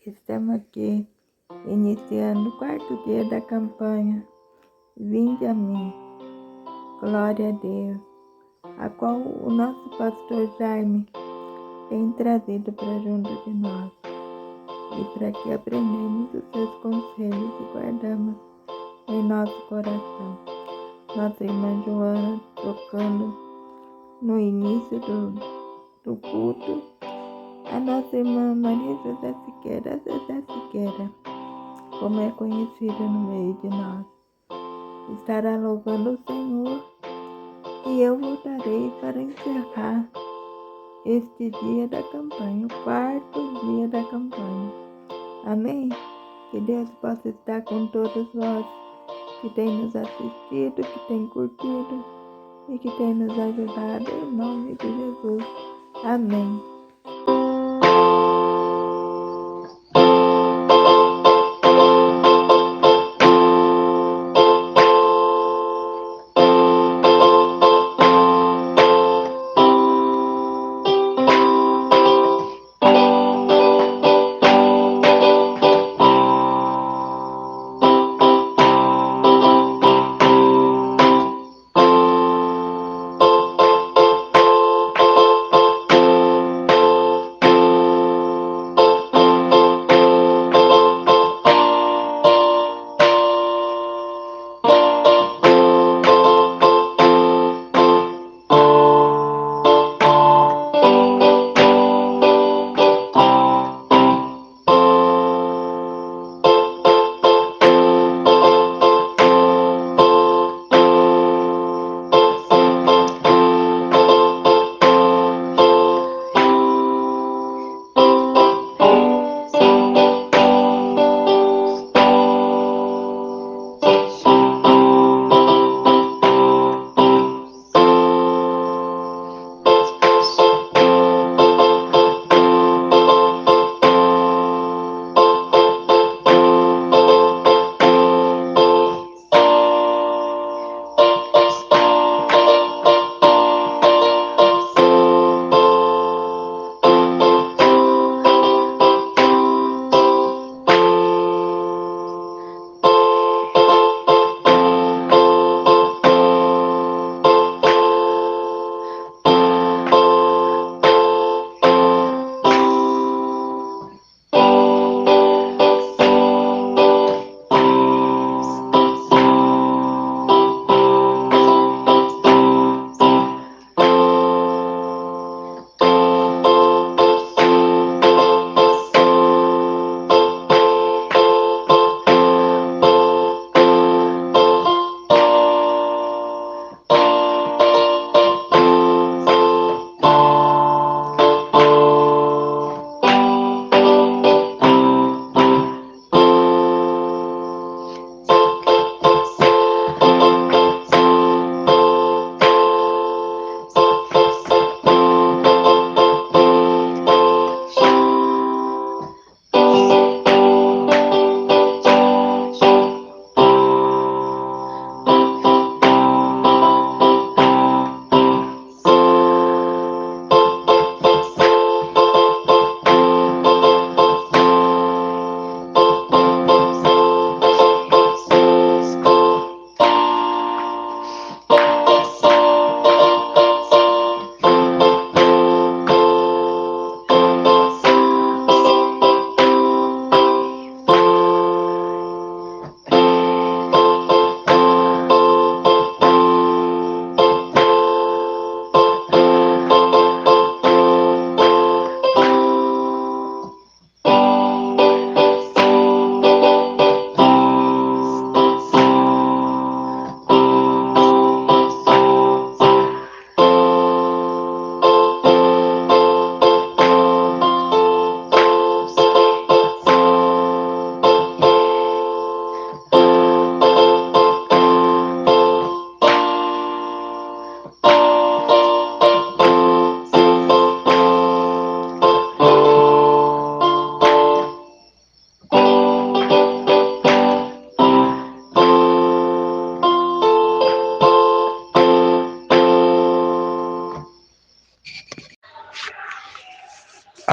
Estamos aqui iniciando o quarto dia da campanha Vinde a mim, glória a Deus, a qual o nosso pastor Jaime tem trazido para junto de nós, e para que aprendamos os seus conselhos e guardamos em nosso coração. Nossa irmã Joana tocando no início do culto, a nossa irmã Maria José Siqueira, como é conhecida no meio de nós, estará louvando o Senhor, e eu voltarei para encerrar este dia da campanha, o quarto dia da campanha. Amém? Que Deus possa estar com todos nós que tem nos assistido, que tem curtido e que tem nos ajudado, em nome de Jesus. Amém.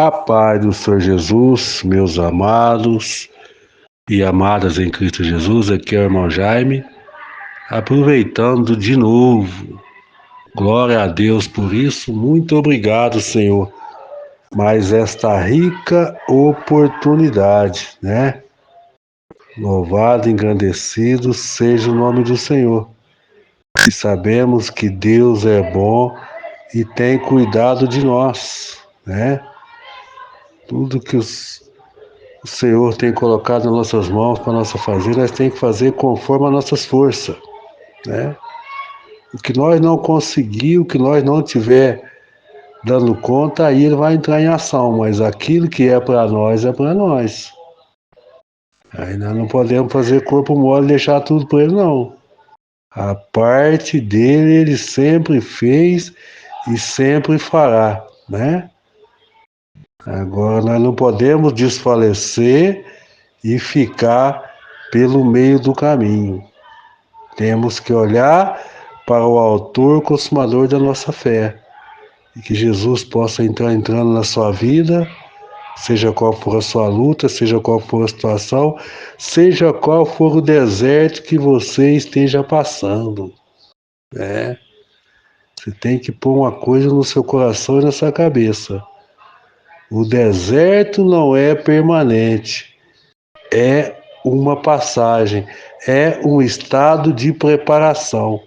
A paz do Senhor Jesus, meus amados e amadas em Cristo Jesus, aqui é o irmão Jaime, aproveitando de novo, glória a Deus por isso, muito obrigado, Senhor, mas esta rica oportunidade, né? Louvado, engrandecido seja o nome do Senhor. E sabemos que Deus é bom e tem cuidado de nós, né? Tudo que o Senhor tem colocado nas nossas mãos para nós fazer, nós temos que fazer conforme as nossas forças, né? O que nós não conseguir, o que nós não tiver dando conta, aí ele vai entrar em ação, mas aquilo que é para nós é para nós. Aí nós não podemos fazer corpo mole e deixar tudo para ele, não. A parte dele ele sempre fez e sempre fará, né? Agora nós não podemos desfalecer e ficar pelo meio do caminho. Temos que olhar para o autor consumador da nossa fé. E que Jesus possa entrar entrando na sua vida, seja qual for a sua luta, seja qual for a situação, seja qual for o deserto que você esteja passando, né? Você tem que pôr uma coisa no seu coração e na sua cabeça. O deserto não é permanente, é uma passagem, é um estado de preparação.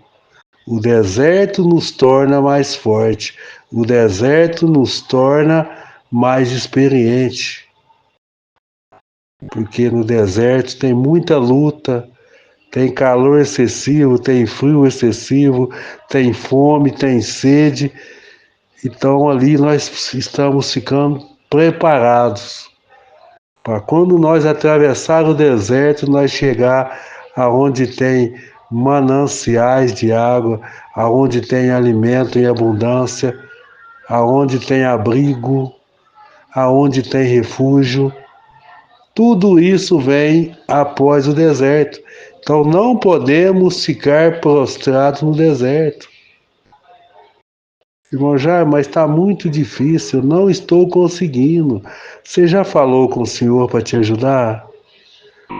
O deserto nos torna mais forte, o deserto nos torna mais experiente, porque no deserto tem muita luta, tem calor excessivo, tem frio excessivo, tem fome, tem sede. Então ali nós estamos ficando preparados para quando nós atravessar o deserto, nós chegar aonde tem mananciais de água, aonde tem alimento em abundância, aonde tem abrigo, aonde tem refúgio. Tudo isso vem após o deserto. Então não podemos ficar prostrados no deserto. Irmão Jair, mas está muito difícil, não estou conseguindo. Você já falou com o Senhor para te ajudar?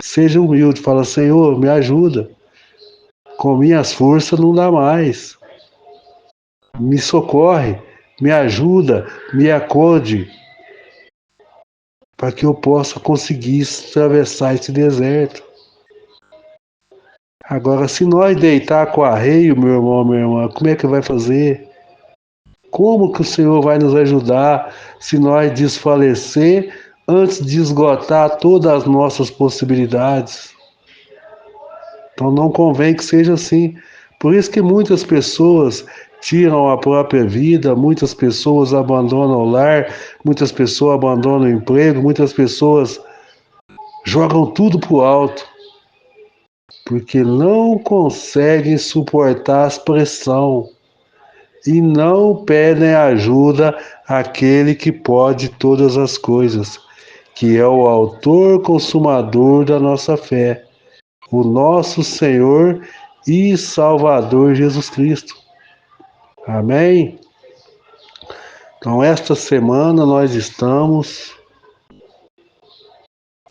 Seja humilde, fala, Senhor, me ajuda. Com minhas forças não dá mais. Me socorre, me ajuda, me acode, para que eu possa conseguir atravessar esse deserto. Agora, se nós deitar com arreio, meu irmão, minha irmã, como é que vai fazer? Como que o Senhor vai nos ajudar se nós desfalecer antes de esgotar todas as nossas possibilidades? Então não convém que seja assim. Por isso que muitas pessoas tiram a própria vida, muitas pessoas abandonam o lar, muitas pessoas abandonam o emprego, muitas pessoas jogam tudo pro alto, porque não conseguem suportar as pressão e não pedem ajuda àquele que pode todas as coisas, que é o autor consumador da nossa fé, o nosso Senhor e Salvador Jesus Cristo. Amém? Então, esta semana nós estamos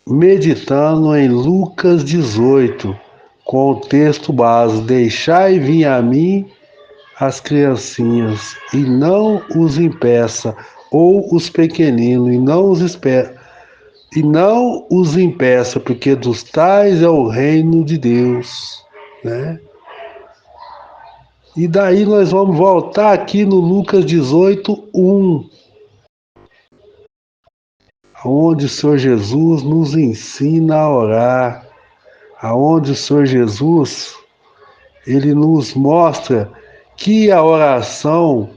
meditando em Lucas 18, com o texto base: Deixai vir a mim as criancinhas, e não os impeça, ou os pequeninos, e não os impeça, porque dos tais é o reino de Deus, né? E daí nós vamos voltar aqui no Lucas 18, 1, onde o Senhor Jesus nos ensina a orar, aonde o Senhor Jesus, ele nos mostra que a oração,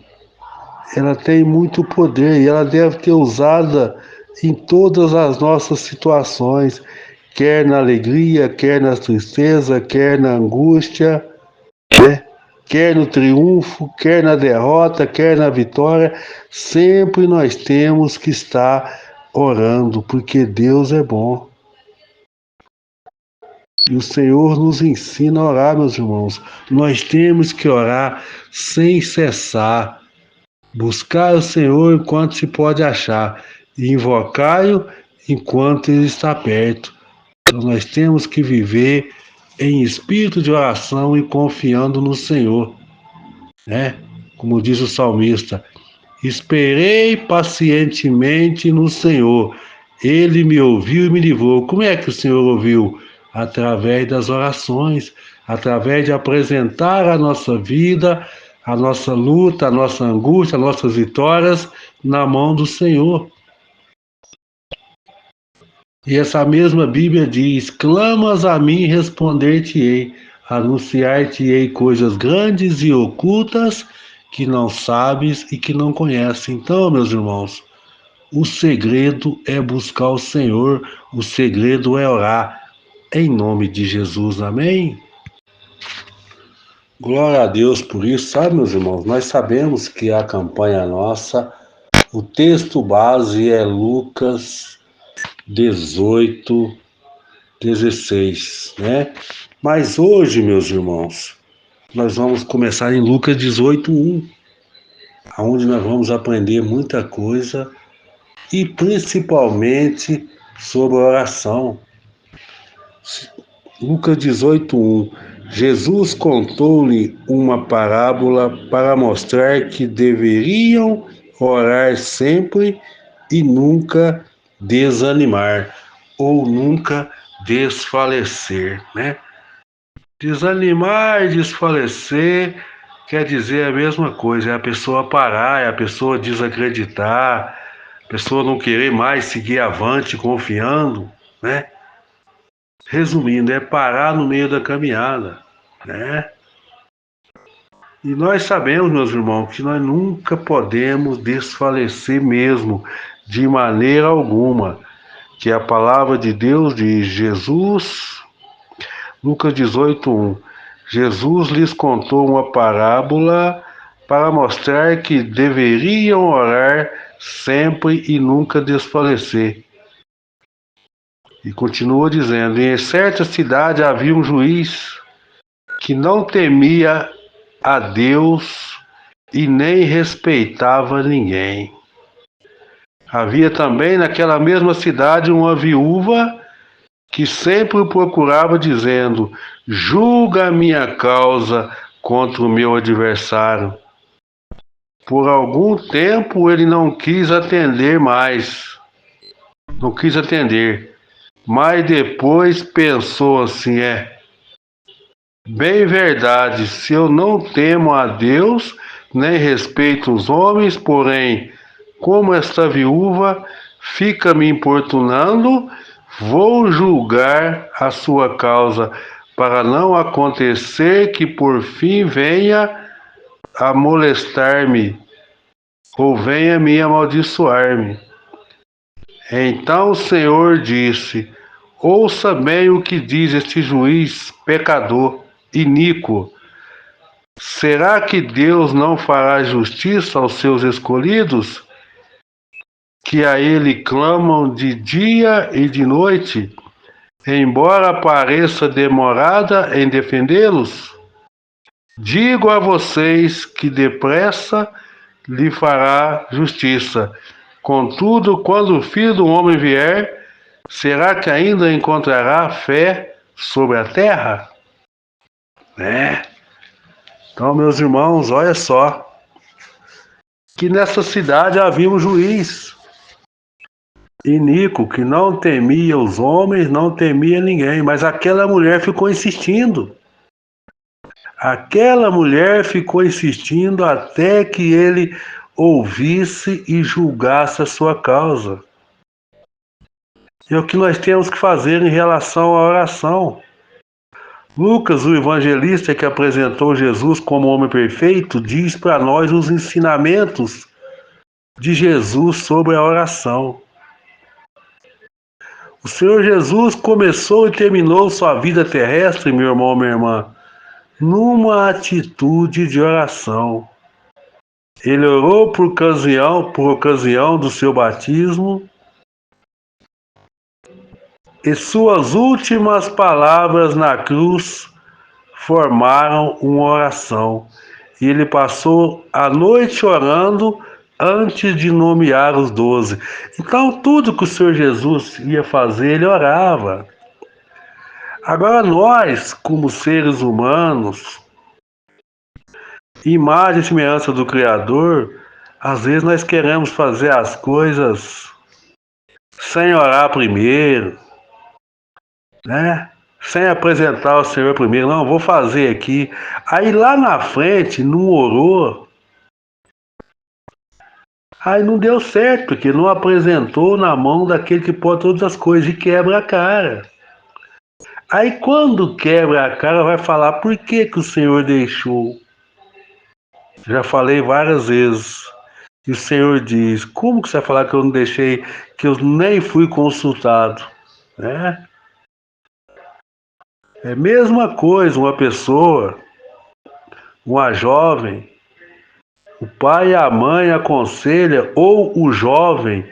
ela tem muito poder e ela deve ter usada em todas as nossas situações, quer na alegria, quer na tristeza, quer na angústia, né? Quer no triunfo, quer na derrota, quer na vitória, sempre nós temos que estar orando, porque Deus é bom. E o Senhor nos ensina a orar, meus irmãos. Nós temos que orar sem cessar, buscar o Senhor enquanto se pode achar e invocai-o enquanto ele está perto. Então nós temos que viver em espírito de oração e confiando no Senhor, né? Como diz o salmista, esperei pacientemente no Senhor, ele me ouviu e me livrou. Como é que o Senhor ouviu? Através das orações, através de apresentar a nossa vida, a nossa luta, a nossa angústia, as nossas vitórias na mão do Senhor. E essa mesma Bíblia diz: clamas a mim, responder-te-ei, anunciar-te-ei coisas grandes e ocultas que não sabes e que não conheces. Então, meus irmãos, o segredo é buscar o Senhor, o segredo é orar. Em nome de Jesus, amém? Glória a Deus por isso, sabe, meus irmãos? Nós sabemos que a campanha nossa, o texto base é Lucas 18, 16, né? Mas hoje, meus irmãos, nós vamos começar em Lucas 18:1, onde nós vamos aprender muita coisa e principalmente sobre oração. Lucas 18:1. Jesus contou-lhe uma parábola para mostrar que deveriam orar sempre e nunca desanimar ou nunca desfalecer, né? Desanimar e desfalecer quer dizer a mesma coisa, é a pessoa parar, é a pessoa desacreditar, a pessoa não querer mais seguir avante confiando, né? Resumindo, é parar no meio da caminhada, né? E nós sabemos, meus irmãos, que nós nunca podemos desfalecer mesmo, de maneira alguma, que a palavra de Deus diz, Lucas 18:1, Jesus lhes contou uma parábola para mostrar que deveriam orar sempre e nunca desfalecer. E continua dizendo, em certa cidade havia um juiz que não temia a Deus e nem respeitava ninguém. Havia também naquela mesma cidade uma viúva que sempre o procurava dizendo, julga a minha causa contra o meu adversário. Por algum tempo ele não quis atender, mas depois pensou assim, bem verdade, se eu não temo a Deus, nem respeito os homens, porém, como esta viúva fica me importunando, vou julgar a sua causa, para não acontecer que por fim venha a molestar-me, ou venha me amaldiçoar-me. Então o Senhor disse, ouça bem o que diz este juiz pecador, iníquo. Será que Deus não fará justiça aos seus escolhidos, que a Ele clamam de dia e de noite, embora pareça demorada em defendê-los? Digo a vocês que depressa lhe fará justiça. Contudo, quando o Filho do Homem vier, será que ainda encontrará fé sobre a terra? Então, meus irmãos, olha só, que nessa cidade havia um juiz iníquo que não temia os homens, não temia ninguém, mas aquela mulher ficou insistindo. Aquela mulher ficou insistindo até que ele ouvisse e julgasse a sua causa. É o que nós temos que fazer em relação à oração. Lucas, o evangelista que apresentou Jesus como homem perfeito, diz para nós os ensinamentos de Jesus sobre a oração. O Senhor Jesus começou e terminou sua vida terrestre, meu irmão, minha irmã, numa atitude de oração. Ele orou por ocasião do seu batismo, e suas últimas palavras na cruz formaram uma oração. E ele passou a noite orando antes de nomear os 12. Então, tudo que o Senhor Jesus ia fazer, ele orava. Agora, nós, como seres humanos, imagem e semelhança do Criador, às vezes nós queremos fazer as coisas sem orar primeiro, né? Sem apresentar ao Senhor primeiro. Não, vou fazer aqui. Aí lá na frente, não orou. Aí não deu certo, porque não apresentou na mão daquele que pode todas as coisas e quebra a cara. Aí quando quebra a cara, vai falar por que que o Senhor deixou. Já falei várias vezes. E o Senhor diz, como que você vai falar que eu não deixei, que eu nem fui consultado? Né? É a mesma coisa, uma pessoa, uma jovem, o pai e a mãe aconselham, ou o jovem,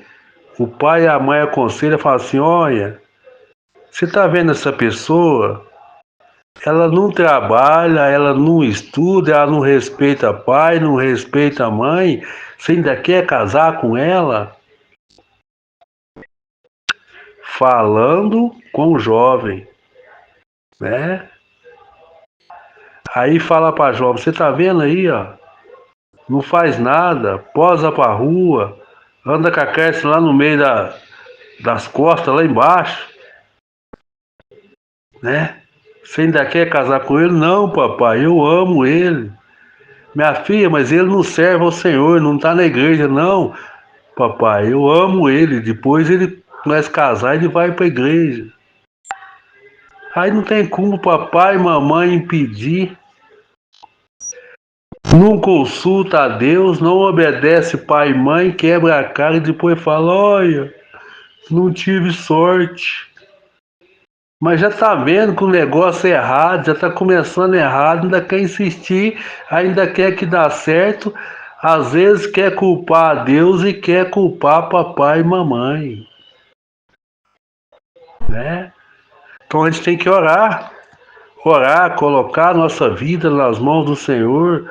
o pai e a mãe aconselham e falam assim, olha, você está vendo essa pessoa? Ela não trabalha, ela não estuda, ela não respeita pai, não respeita a mãe, você ainda quer casar com ela? Falando com o jovem, né? Aí fala para jovem, você tá vendo aí, ó? Não faz nada, posa pra rua, anda com a creche lá no meio das costas, lá embaixo, né? Você ainda quer casar com ele? Não, papai, eu amo ele. Minha filha, mas ele não serve ao Senhor, não tá na igreja, não. Papai, eu amo ele. Depois ele nós casar, ele vai pra igreja. Aí não tem como papai e mamãe impedir. Não consulta a Deus, não obedece pai e mãe, quebra a cara e depois fala, olha, não tive sorte. Mas já tá vendo que o negócio é errado, já tá começando errado, ainda quer insistir, ainda quer que dá certo, às vezes quer culpar a Deus e quer culpar papai e mamãe, né? Então a gente tem que orar, colocar a nossa vida nas mãos do Senhor,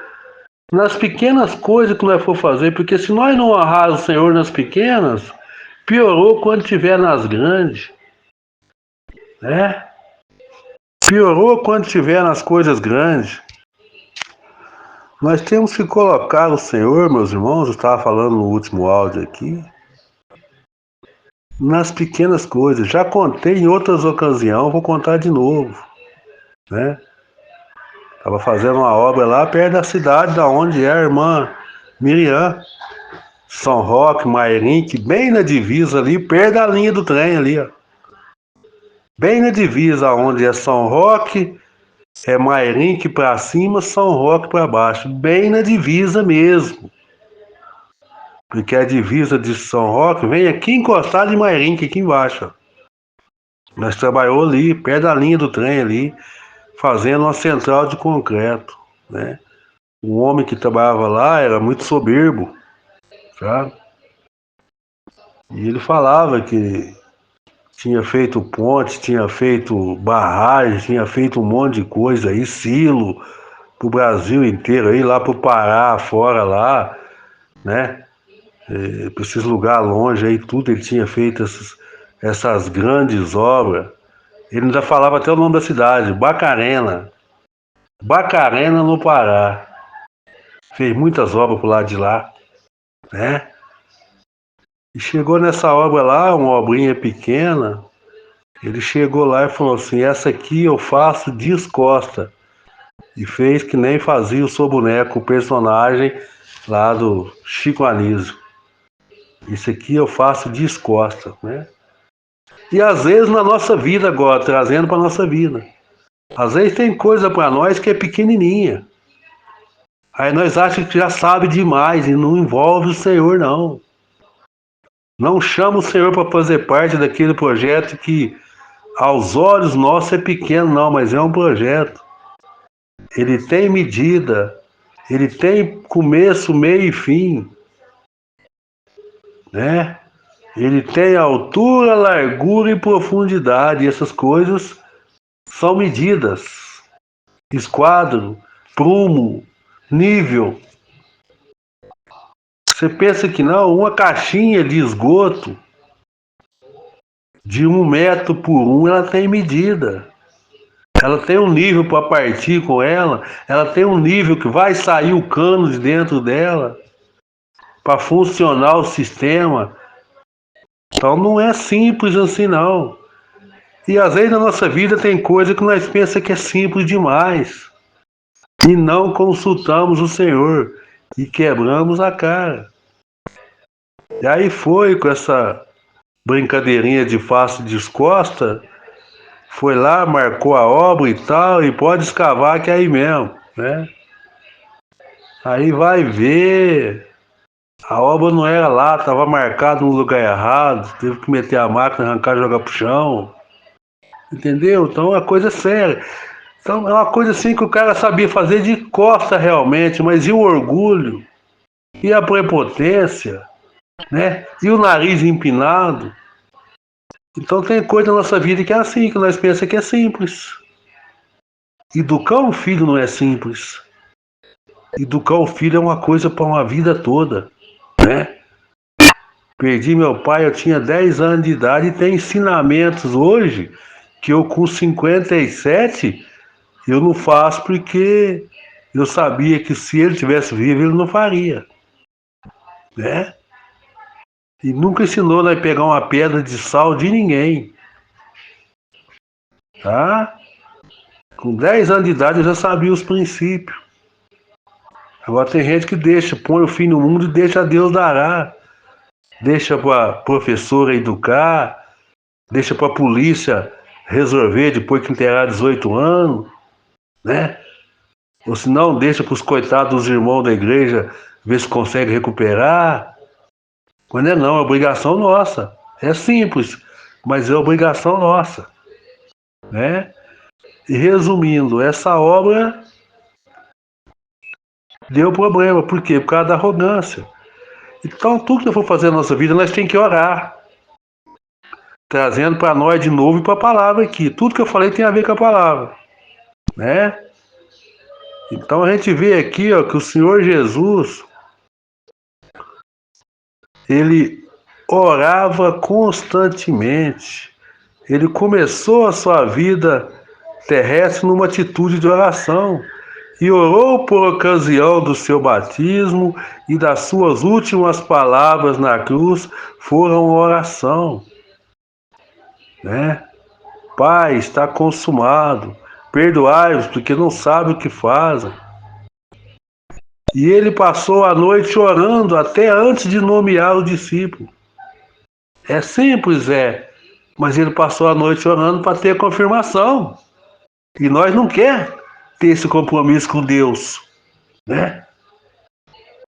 nas pequenas coisas que nós for fazer, porque se nós não honrar o Senhor nas pequenas, piorou quando tiver nas grandes, né? Piorou quando tiver nas coisas grandes. Nós temos que colocar o Senhor, meus irmãos, eu estava falando no último áudio aqui, nas pequenas coisas. Já contei em outras ocasiões, vou contar de novo, né? Estava fazendo uma obra lá perto da cidade da onde é a irmã Miriam, São Roque, Mairinque, bem na divisa ali, perto da linha do trem ali, ó. Bem na divisa onde é São Roque, é Mairinque para cima, São Roque para baixo, bem na divisa mesmo. Porque a divisa de São Roque vem aqui encostado em Mairinque, aqui embaixo. Ó. Nós trabalhamos ali, perto da linha do trem ali, fazendo uma central de concreto, né? O homem que trabalhava lá era muito soberbo, sabe? E ele falava que tinha feito ponte, tinha feito barragem, tinha feito um monte de coisa aí, silo, pro Brasil inteiro aí, lá pro Pará, fora lá, né? Para esses lugares longe aí, tudo ele tinha feito essas grandes obras. Ele ainda falava até o nome da cidade, Bacarena. Bacarena no Pará. Fez muitas obras pro lado de lá, né? E chegou nessa obra lá, uma obrinha pequena, ele chegou lá e falou assim, essa aqui eu faço descosta. E fez que nem fazia o seu boneco, o personagem lá do Chico Anísio. Isso aqui eu faço descosta, né? E às vezes na nossa vida agora, trazendo para nossa vida. Às vezes tem coisa para nós que é pequenininha. Aí nós achamos que já sabe demais e não envolve o Senhor, não. Não chama o Senhor para fazer parte daquele projeto que aos olhos nossos é pequeno, não, mas é um projeto. Ele tem medida, ele tem começo, meio e fim, né? Ele tem altura, largura e profundidade, e essas coisas são medidas. Esquadro, prumo, nível. Você pensa que não? Uma caixinha de esgoto de 1 metro por 1, ela tem medida. Ela tem um nível para partir com ela tem um nível que vai sair o cano de dentro dela para funcionar o sistema. Então não é simples assim não. E às vezes na nossa vida tem coisa que nós pensamos que é simples demais e não consultamos o Senhor e quebramos a cara. E aí foi com essa brincadeirinha de face e descosta, foi lá, marcou a obra e tal, e pode escavar que é aí mesmo, né? Aí vai ver, a obra não era lá, estava marcado no lugar errado, teve que meter a máquina, arrancar e jogar pro chão, entendeu? Então é uma coisa séria. Então é uma coisa assim que o cara sabia fazer de costa realmente, mas e o orgulho? E a prepotência, né? E o nariz empinado? Então tem coisa na nossa vida que é assim, que nós pensamos que é simples. Educar um filho não é simples. Educar um filho é uma coisa para uma vida toda, né? Perdi meu pai, eu tinha 10 anos de idade e tem ensinamentos hoje que eu com 57 eu não faço porque eu sabia que se ele tivesse vivo ele não faria, né? E nunca ensinou nós pegar uma pedra de sal de ninguém, tá? Com 10 anos de idade eu já sabia os princípios. Agora tem gente que deixa, põe o fim no mundo e deixa Deus dará. Deixa para professora educar, deixa para a polícia resolver depois que inteirar 18 anos, né? Ou se não, deixa para os coitados dos irmãos da igreja ver se consegue recuperar. Mas não, é obrigação nossa. É simples, mas é obrigação nossa, né? E resumindo, essa obra deu problema. Por quê? Por causa da arrogância. Então, tudo que eu for fazer na nossa vida, nós temos que orar. Trazendo para nós de novo e para a palavra aqui. Tudo que eu falei tem a ver com a palavra, né? Então a gente vê aqui, ó, que o Senhor Jesus, ele orava constantemente. Ele começou a sua vida terrestre numa atitude de oração e orou por ocasião do seu batismo e das suas últimas palavras na cruz foram oração, né? Pai, está consumado. Perdoai-os, porque não sabem o que fazem. E ele passou a noite orando até antes de nomear o discípulo. É simples, mas ele passou a noite orando para ter a confirmação. E nós não quer ter esse compromisso com Deus, né?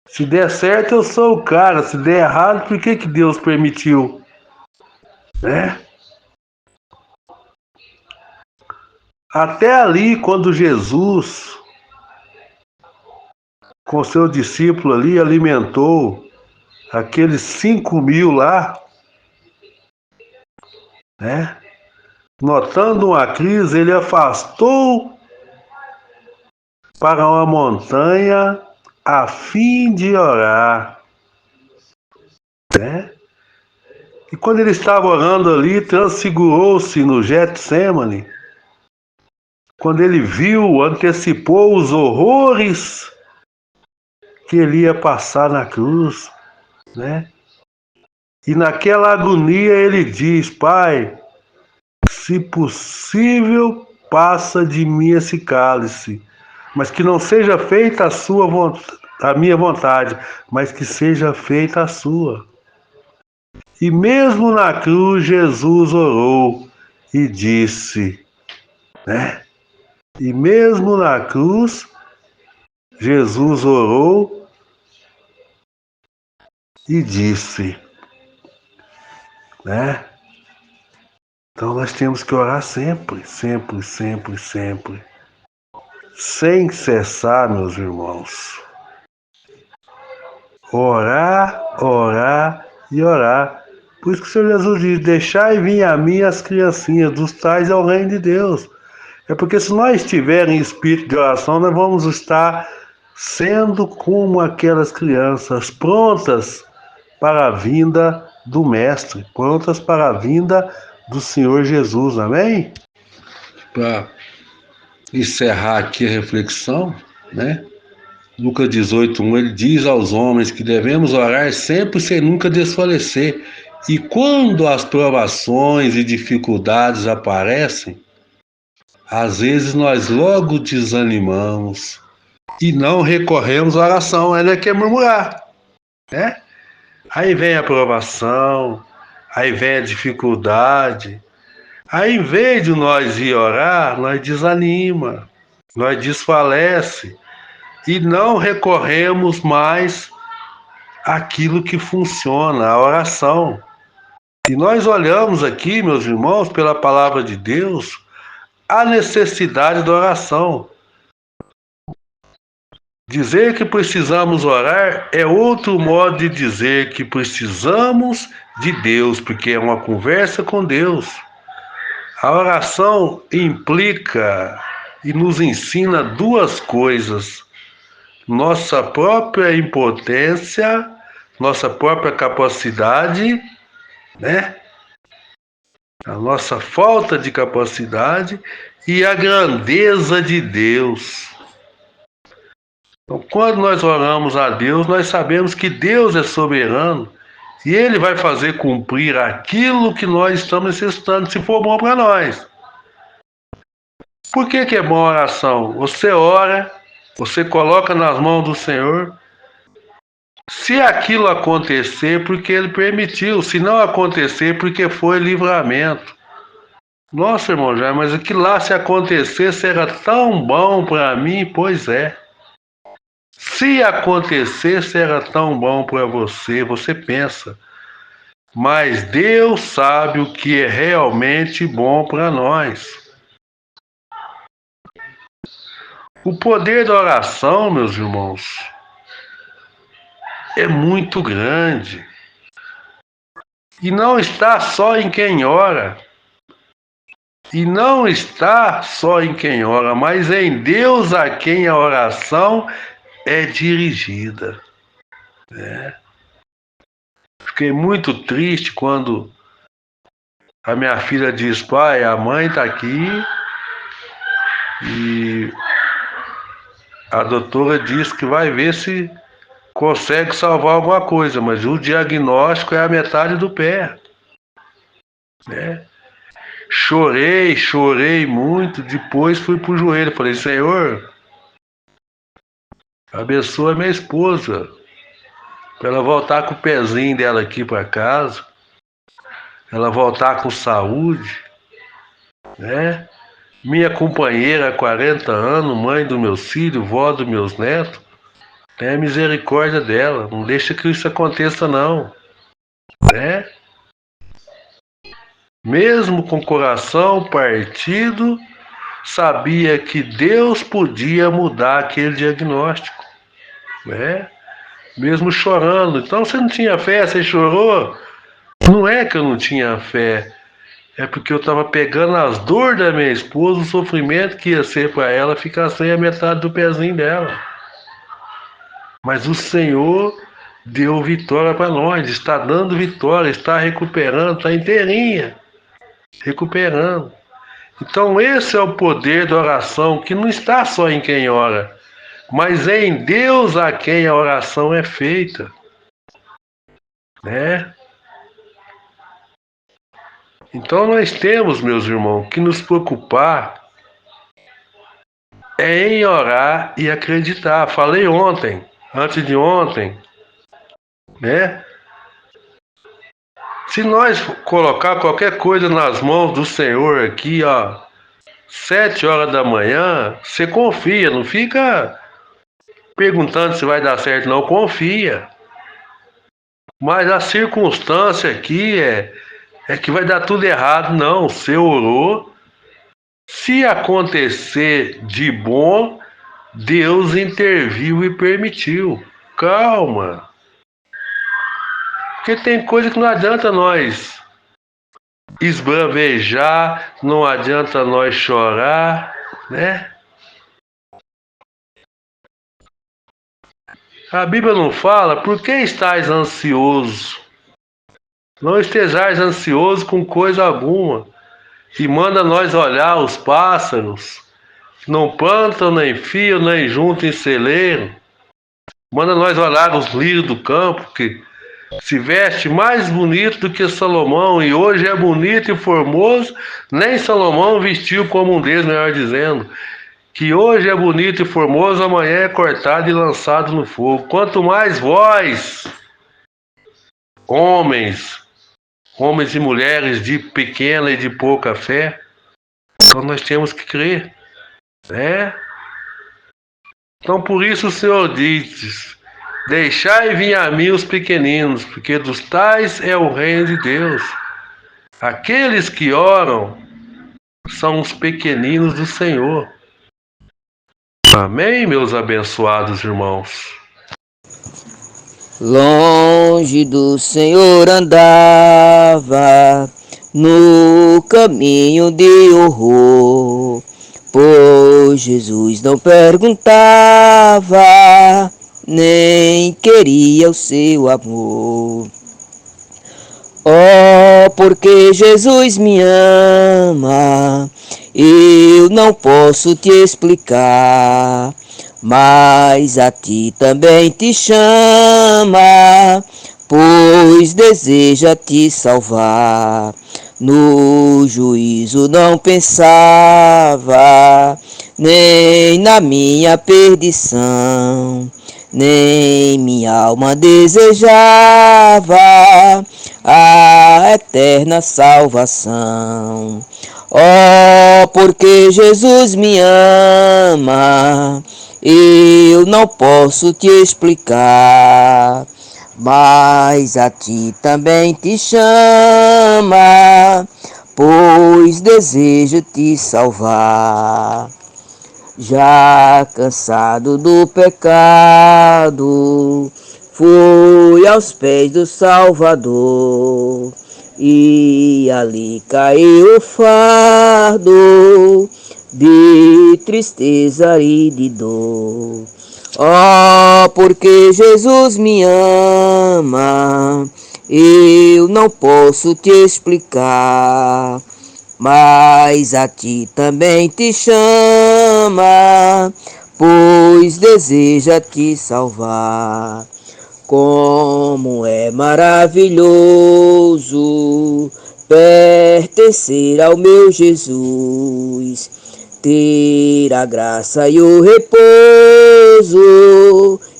Se der certo, eu sou o cara. Se der errado, por que Deus permitiu, né? Até ali, quando Jesus, com seu discípulo ali, alimentou aqueles 5.000 lá, né? Notando uma crise, ele afastou para uma montanha a fim de orar, né? E quando ele estava orando ali, transfigurou-se no Getsêmani. Quando ele viu, antecipou os horrores que ele ia passar na cruz, né? E naquela agonia ele diz: Pai, se possível, passa de mim esse cálice, mas que não seja feita a minha vontade, mas que seja feita a sua. E mesmo na cruz, Jesus orou e disse, né? E mesmo na cruz, Jesus orou e disse, né? Então nós temos que orar sempre, sempre, sempre, sempre. Sem cessar, meus irmãos. Orar, orar e orar. Por isso que o Senhor Jesus diz, deixai vir a mim as criancinhas, dos tais é o reino de Deus. É porque se nós estivermos em espírito de oração, nós vamos estar sendo como aquelas crianças prontas para a vinda do Mestre, prontas para a vinda do Senhor Jesus, amém? Para encerrar aqui a reflexão, né? Lucas 18:1, ele diz aos homens que devemos orar sempre sem nunca desfalecer. E quando as provações e dificuldades aparecem, às vezes nós logo desanimamos e não recorremos à oração, ainda quer murmurar, né? Aí vem a provação, aí vem a dificuldade. Aí, em vez de nós ir orar, nós desanima, nós desfalece e não recorremos mais àquilo que funciona, a oração. E nós olhamos aqui, meus irmãos, pela palavra de Deus, a necessidade da oração. Dizer que precisamos orar é outro modo de dizer que precisamos de Deus, porque é uma conversa com Deus. A oração implica e nos ensina duas coisas: nossa própria impotência, nossa própria capacidade, né? A nossa falta de capacidade e a grandeza de Deus. Então, quando nós oramos a Deus, nós sabemos que Deus é soberano e Ele vai fazer cumprir aquilo que nós estamos necessitando, se for bom para nós. Por que é boa a oração? Você ora, você coloca nas mãos do Senhor. Se aquilo acontecer, porque Ele permitiu. Se não acontecer, porque foi livramento. Nossa, irmão Jair, mas aquilo lá, se acontecesse, era tão bom para mim. Pois é. Se acontecesse, era tão bom para você. Você pensa. Mas Deus sabe o que é realmente bom para nós. O poder da oração, meus irmãos, é muito grande. E não está só em quem ora. E não está só em quem ora, mas em Deus a quem a oração é dirigida. Fiquei muito triste quando a minha filha diz: pai, a mãe está aqui e a doutora diz que vai ver se consegue salvar alguma coisa, mas o diagnóstico é a metade do pé, né? Chorei muito, depois fui pro joelho, falei: Senhor, abençoa minha esposa, para ela voltar com o pezinho dela aqui para casa, ela voltar com saúde, né? Minha companheira há 40 anos, mãe dos meus filhos, vó dos meus netos, tenha misericórdia dela, não deixa que isso aconteça não, né? Mesmo com o coração partido, sabia que Deus podia mudar aquele diagnóstico, né? Mesmo chorando. Então você não tinha fé, você chorou? Não é que eu não tinha fé, é porque eu estava pegando as dores da minha esposa, o sofrimento que ia ser para ela ficar sem a metade do pezinho dela. Mas o Senhor deu vitória para nós, está dando vitória, está recuperando, está inteirinha, recuperando. Então esse é o poder da oração, que não está só em quem ora, mas é em Deus a quem a oração é feita, né? Então nós temos, meus irmãos, que nos preocupar é em orar e acreditar. Falei ontem, antes de ontem, né? Se nós colocar qualquer coisa nas mãos do Senhor aqui, ó, 7 horas da manhã, você confia, não fica perguntando se vai dar certo, não, confia. Mas a circunstância aqui é que vai dar tudo errado, não. Você orou. Se acontecer de bom, Deus interviu e permitiu. Calma. Porque tem coisa que não adianta nós esbravejar, não adianta nós chorar, né? A Bíblia não fala, por que estáis ansioso? Não estejais ansioso com coisa alguma. E manda nós olhar os pássaros, que não plantam, nem fiam, nem juntam em celeiro. Manda nós olhar os lírios do campo, que se veste mais bonito do que Salomão, e hoje é bonito e formoso, nem Salomão vestiu como um deles, melhor dizendo. Que hoje é bonito e formoso, amanhã é cortado e lançado no fogo. Quanto mais vós, homens, homens e mulheres de pequena e de pouca fé, então nós temos que crer, né? Então por isso o Senhor diz: deixai vir a mim os pequeninos, porque dos tais é o reino de Deus. Aqueles que oram são os pequeninos do Senhor. Amém, meus abençoados irmãos? Longe do Senhor andava, no caminho de horror, pois Jesus não perguntava, nem queria o seu amor. Oh, porque Jesus me ama, eu não posso te explicar, mas a ti também te chama, pois deseja te salvar. No juízo não pensava, nem na minha perdição, nem minha alma desejava a eterna salvação. Oh, porque Jesus me ama, eu não posso te explicar, mas a ti também te chama, pois deseja te salvar. Já cansado do pecado, fui aos pés do Salvador, e ali caiu o fardo de tristeza e de dor. Oh, porque Jesus me ama, eu não posso te explicar, mas a ti também te chama, pois deseja te salvar. Como é maravilhoso pertencer ao meu Jesus, ter a graça e o repouso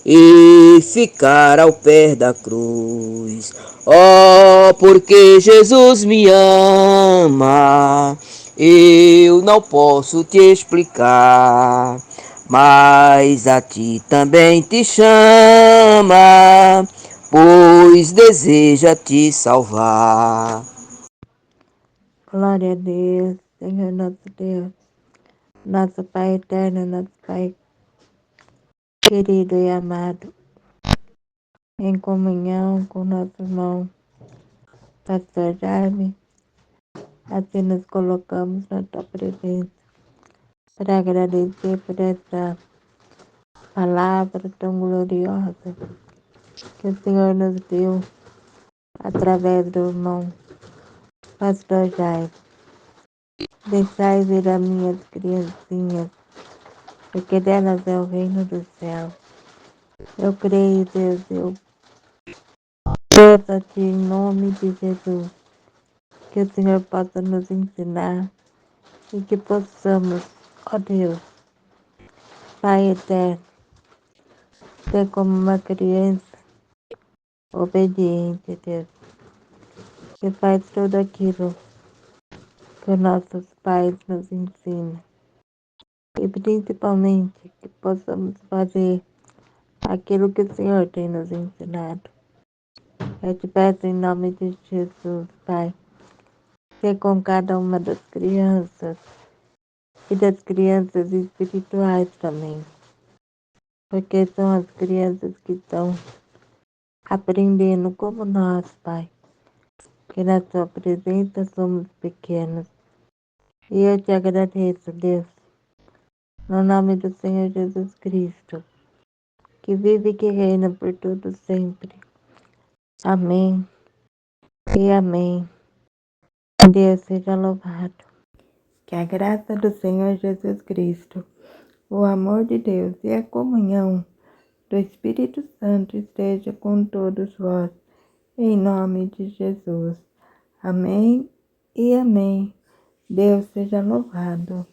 e ficar ao pé da cruz. Oh, porque Jesus me ama, eu não posso te explicar, mas a ti também te chama, pois deseja te salvar. Glória a Deus, Senhor nosso Deus, nosso Pai eterno, nosso Pai querido e amado, em comunhão com nosso irmão Pastor Jaime, assim nos colocamos na tua presença para agradecer por essa palavra tão gloriosa que o Senhor nos deu através do irmão Pastor Jaime. Deixai vir as minhas criancinhas, porque delas é o reino do céu. Eu creio, Deus, eu peço a Ti em nome de Jesus, que o Senhor possa nos ensinar e que possamos, ó Deus, Pai eterno, ser como uma criança obediente, Deus, que faz tudo aquilo que os nossos pais nos ensinam. E principalmente que possamos fazer aquilo que o Senhor tem nos ensinado. Eu te peço em nome de Jesus, Pai, ser com cada uma das crianças e das crianças espirituais também, porque são as crianças que estão aprendendo como nós, Pai, que na Sua presença somos pequenos. E eu te agradeço, Deus, no nome do Senhor Jesus Cristo, que vive e que reina por todo sempre. Amém e amém. Deus seja louvado. Que a graça do Senhor Jesus Cristo, o amor de Deus e a comunhão do Espírito Santo esteja com todos vós, em nome de Jesus. Amém e amém. Deus seja louvado.